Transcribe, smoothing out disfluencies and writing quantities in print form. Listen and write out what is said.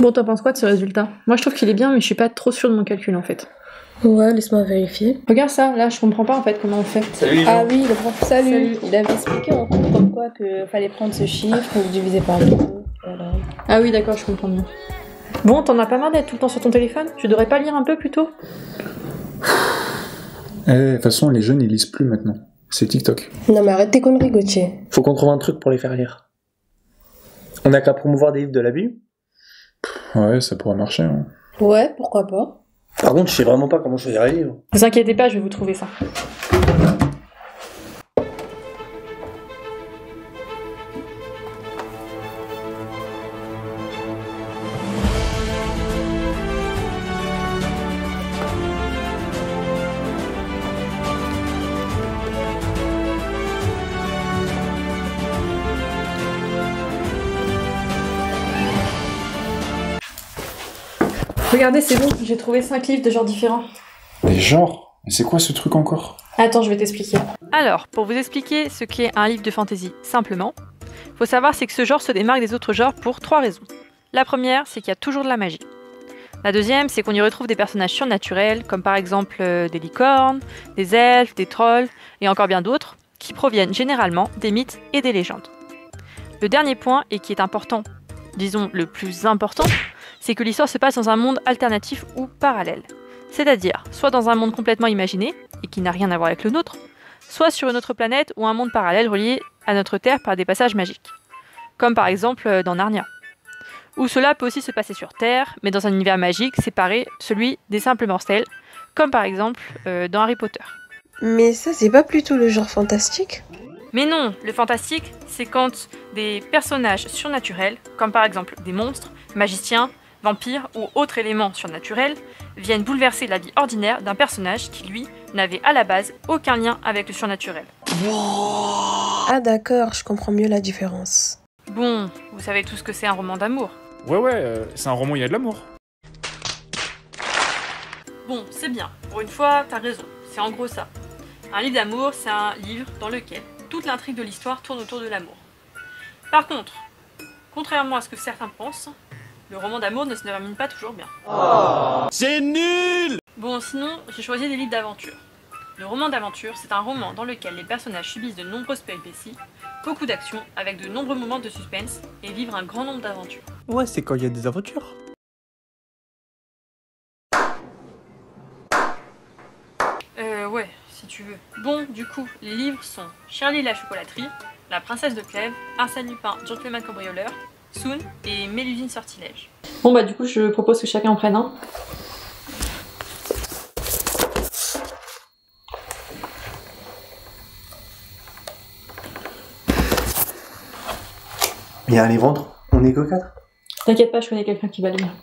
Bon, t'en penses quoi de ce résultat? Moi, je trouve qu'il est bien, mais je suis pas trop sûre de mon calcul, en fait. Ouais, laisse-moi vérifier. Regarde ça, là, je comprends pas, en fait, comment on fait. Salut, Ah oui, le prof, salut. Salut. Il avait expliqué en cours comme quoi que fallait prendre ce chiffre, le diviser par 2. Voilà. Ah oui, d'accord, je comprends mieux. Bon, t'en as pas marre d'être tout le temps sur ton téléphone? Tu devrais pas lire un peu plus tôt? De toute façon, les jeunes, ils lisent plus maintenant. C'est TikTok. Non mais arrête tes conneries, Gauthier. Faut qu'on trouve un truc pour les faire lire. On a qu'à promouvoir des livres de la Bible. Ouais, ça pourrait marcher. Hein. Ouais, pourquoi pas. Par contre, je sais vraiment pas comment choisir les livres. Vous inquiétez pas, je vais vous trouver ça. Regardez, c'est bon, j'ai trouvé 5 livres de genres différents. Des genres? Mais c'est quoi ce truc encore? Attends, je vais t'expliquer. Alors, pour vous expliquer ce qu'est un livre de fantasy simplement, faut savoir c'est que ce genre se démarque des autres genres pour 3 raisons. La première, c'est qu'il y a toujours de la magie. La deuxième, c'est qu'on y retrouve des personnages surnaturels, comme par exemple des licornes, des elfes, des trolls, et encore bien d'autres, qui proviennent généralement des mythes et des légendes. Le dernier point, et qui est important, disons le plus important, c'est que l'histoire se passe dans un monde alternatif ou parallèle. C'est-à-dire, soit dans un monde complètement imaginé, et qui n'a rien à voir avec le nôtre, soit sur une autre planète ou un monde parallèle relié à notre Terre par des passages magiques. Comme par exemple dans Narnia. Ou cela peut aussi se passer sur Terre, mais dans un univers magique séparé, celui des simples mortels, comme par exemple dans Harry Potter. Mais ça, c'est pas plutôt le genre fantastique? Mais non, le fantastique, c'est quand des personnages surnaturels, comme par exemple des monstres, magiciens, vampires ou autres éléments surnaturels, viennent bouleverser la vie ordinaire d'un personnage qui, lui, n'avait à la base aucun lien avec le surnaturel. Ah d'accord, je comprends mieux la différence. Bon, vous savez tout ce que c'est un roman d'amour. Ouais, c'est un roman où il y a de l'amour. Bon, c'est bien, pour une fois, t'as raison, c'est en gros ça. Un livre d'amour, c'est un livre dans lequel toute l'intrigue de l'histoire tourne autour de l'amour. Par contre, contrairement à ce que certains pensent, le roman d'amour ne se termine pas toujours bien. C'est nul! Bon, sinon, j'ai choisi des livres d'aventure. Le roman d'aventure, c'est un roman dans lequel les personnages subissent de nombreuses péripéties, beaucoup d'action, avec de nombreux moments de suspense, et vivre un grand nombre d'aventures. Ouais, c'est quand il y a des aventures. Ouais, si tu veux. Bon, du coup, les livres sont Charlie et la chocolaterie, La princesse de Clèves, Arsène Lupin, Gentleman cambrioleur, Soon et Mélusine sortilège. Bon, bah, du coup, je propose que chacun en prenne un. Il y a un livre entre, on est que 4. T'inquiète pas, je connais quelqu'un qui va le lire.